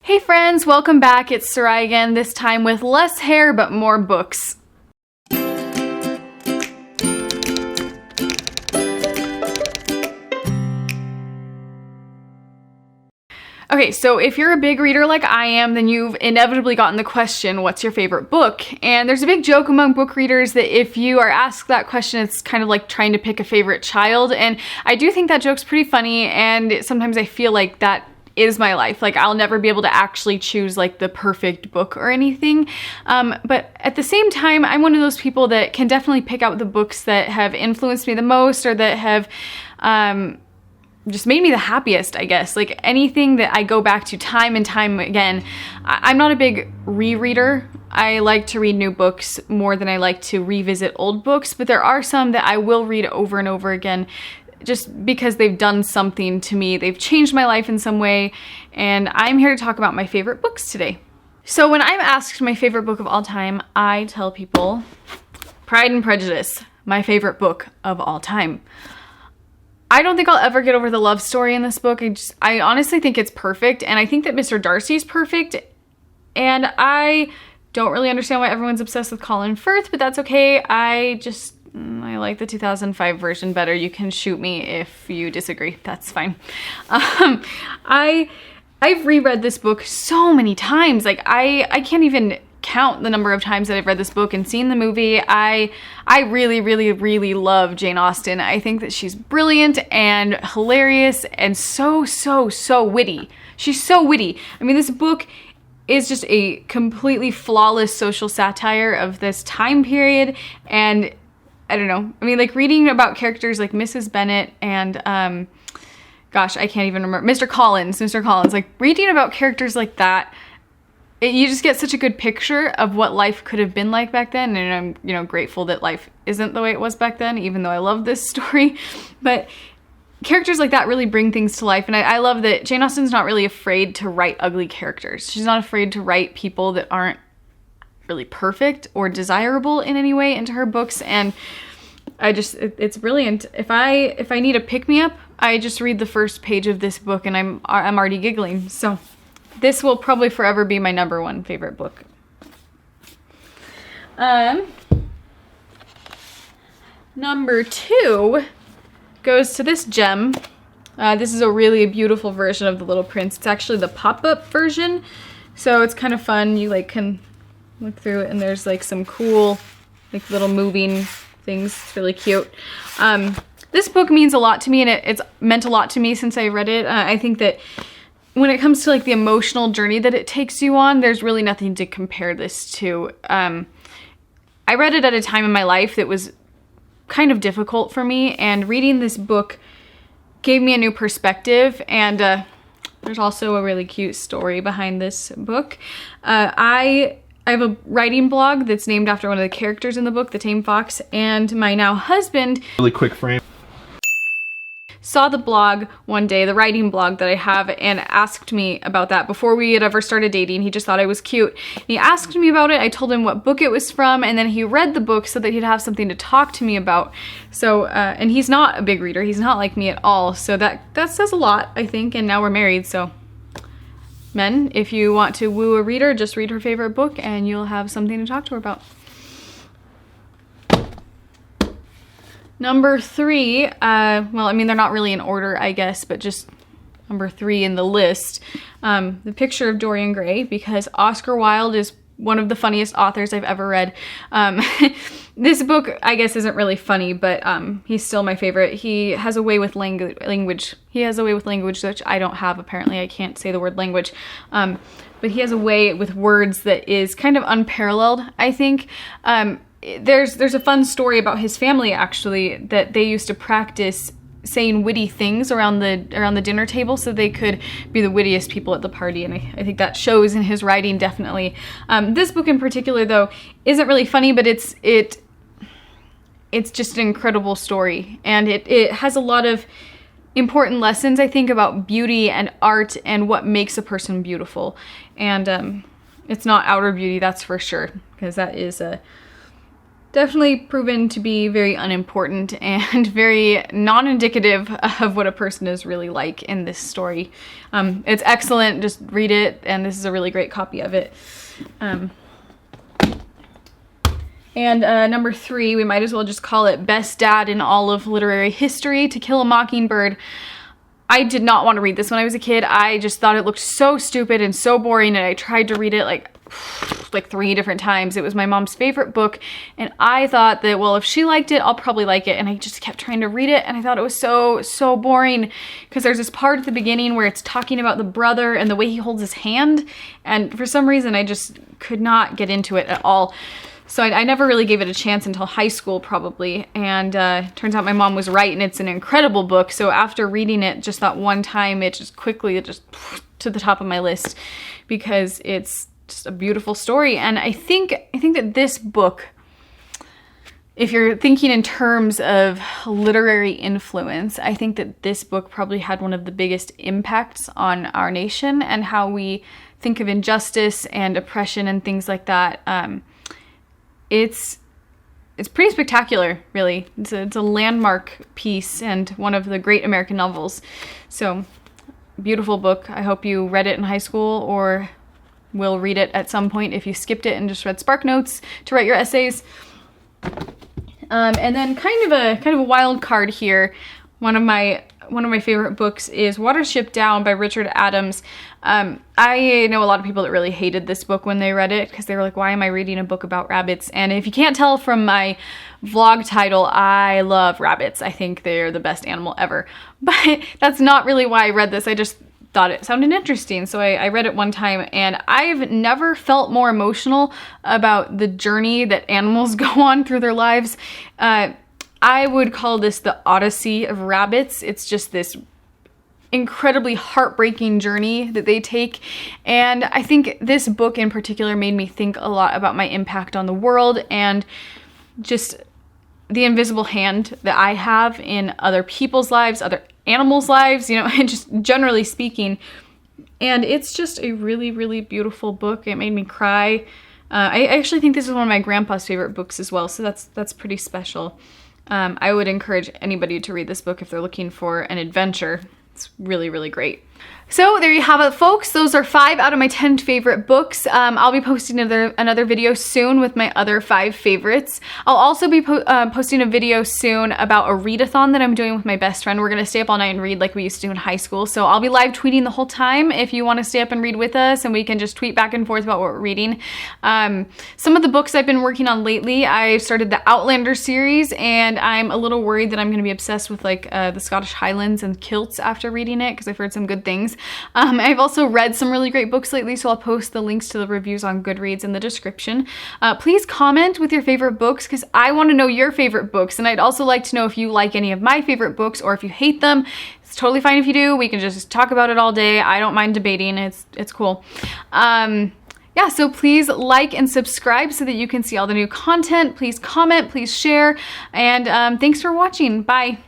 Hey friends, welcome back. It's Sarai again, this time with less hair but more books. Okay, so if you're a big reader like I am, then you've inevitably gotten the question, what's your favorite book? And there's a big joke among book readers that if you are asked that question, it's kind of like trying to pick a favorite child. And I do think that joke's pretty funny, and sometimes I feel like that is my life. Like, I'll never be able to actually choose like the perfect book or anything. But at the same time, I'm one of those people that can definitely pick out the books that have influenced me the most, or that have just made me the happiest, I guess. Like, anything that I go back to time and time again. I'm not a big rereader. I like to read new books more than I like to revisit old books, but there are some that I will read over and over again just because they've done something to me. They've changed my life in some way, and I'm here to talk about my favorite books today. So when I'm asked my favorite book of all time, I tell people Pride and Prejudice, my favorite book of all time. I don't think I'll ever get over the love story in this book. I honestly think it's perfect, and I think that Mr. Darcy's perfect, and I don't really understand why everyone's obsessed with Colin Firth, but that's okay. I like the 2005 version better. You can shoot me if you disagree. That's fine. I've reread this book so many times. Like, I can't even count the number of times that I've read this book and seen the movie. I really, really, really love Jane Austen. I think that she's brilliant and hilarious and so witty. She's so witty. I mean, this book is just a completely flawless social satire of this time period, and I don't know. I mean, like, reading about characters like Mrs. Bennet and, gosh, I can't even remember, Mr. Collins, like, reading about characters like that, you just get such a good picture of what life could have been like back then, and I'm, grateful that life isn't the way it was back then, even though I love this story, but characters like that really bring things to life, and I love that Jane Austen's not really afraid to write ugly characters. She's not afraid to write people that aren't really perfect or desirable in any way into her books, and it's brilliant. If I need a pick-me-up, I just read the first page of this book and I'm already giggling. So this will probably forever be my number one favorite book. Number two goes to this gem. This is a really beautiful version of The Little Prince. It's actually the pop-up version, so it's kind of fun. You can look through it, and there's like some cool little moving things. It's really cute. This book means a lot to me, and it's meant a lot to me since I read it. I think that when it comes to the emotional journey that it takes you on, there's really nothing to compare this to. I read it at a time in my life that was kind of difficult for me, and reading this book gave me a new perspective, and there's also a really cute story behind this book. I have a writing blog that's named after one of the characters in the book, the tame fox, and my now husband, really quick frame, saw the blog one day, the writing blog that I have, and asked me about that before we had ever started dating. He just thought I was cute. He asked me about it. I told him what book it was from, and then he read the book so that he'd have something to talk to me about. So, and he's not a big reader. He's not like me at all. So that says a lot, I think, and now we're married, so men, if you want to woo a reader, just read her favorite book and you'll have something to talk to her about. Number three, well, I mean, they're not really in order, I guess, but just number three in the list, The Picture of Dorian Gray, because Oscar Wilde is one of the funniest authors I've ever read. This book, I guess, isn't really funny, but he's still my favorite. He has a way with language. He has a way with language, which I don't have, apparently. I can't say the word language. But he has a way with words that is kind of unparalleled, I think. There's a fun story about his family, actually, that they used to practice saying witty things around the dinner table so they could be the wittiest people at the party, and I think that shows in his writing, definitely. This book in particular, though, isn't really funny, but it's just an incredible story, and it has a lot of important lessons, I think, about beauty and art and what makes a person beautiful. And it's not outer beauty, that's for sure, because that definitely proven to be very unimportant and very non-indicative of what a person is really like in this story. It's excellent, just read it, and this is a really great copy of it. And number 3, we might as well just call it Best Dad in All of Literary History, To Kill a Mockingbird. I did not want to read this when I was a kid. I just thought it looked so stupid and so boring, and I tried to read it like 3 different times. It was my mom's favorite book, and I thought that, well, if she liked it, I'll probably like it, and I just kept trying to read it, and I thought it was so boring, because there's this part at the beginning where it's talking about the brother and the way he holds his hand, and for some reason I just could not get into it at all. So I never really gave it a chance until high school, probably, and turns out my mom was right, and it's an incredible book. So after reading it just that one time, it just quickly to the top of my list, because it's just a beautiful story. And I think that this book, if you're thinking in terms of literary influence, I think that this book probably had one of the biggest impacts on our nation and how we think of injustice and oppression and things like that. It's pretty spectacular, really. It's a landmark piece and one of the great American novels. So, beautiful book. I hope you read it in high school or will read it at some point if you skipped it and just read SparkNotes to write your essays. And then kind of a wild card here. One of my favorite books is Watership Down by Richard Adams. I know a lot of people that really hated this book when they read it, because they were like, why am I reading a book about rabbits? And if you can't tell from my vlog title, I love rabbits. I think they're the best animal ever. But that's not really why I read this. I just thought it sounded interesting. So I read it one time, and I've never felt more emotional about the journey that animals go on through their lives. I would call this the Odyssey of rabbits. It's just this incredibly heartbreaking journey that they take. And I think this book in particular made me think a lot about my impact on the world and just the invisible hand that I have in other people's lives, other animals' lives, you know, and just generally speaking. And it's just a really, really beautiful book. It made me cry. I actually think this is one of my grandpa's favorite books as well, so that's pretty special. I would encourage anybody to read this book if they're looking for an adventure. It's really, really great. So there you have it, folks. Those are 5 out of my 10 favorite books. I'll be posting another video soon with my other 5 favorites. I'll also be posting a video soon about a readathon that I'm doing with my best friend. We're going to stay up all night and read like we used to do in high school. So I'll be live tweeting the whole time if you want to stay up and read with us, and we can just tweet back and forth about what we're reading. Some of the books I've been working on lately, I started the Outlander series, and I'm a little worried that I'm going to be obsessed with like the Scottish Highlands and kilts after reading it, because I've heard some good things. I've also read some really great books lately, so I'll post the links to the reviews on Goodreads in the description. Please comment with your favorite books, because I want to know your favorite books, and I'd also like to know if you like any of my favorite books or if you hate them. It's totally fine if you do. We can just talk about it all day. I don't mind debating. It's cool. Yeah, so please like and subscribe so that you can see all the new content. Please comment, please share, and thanks for watching. Bye.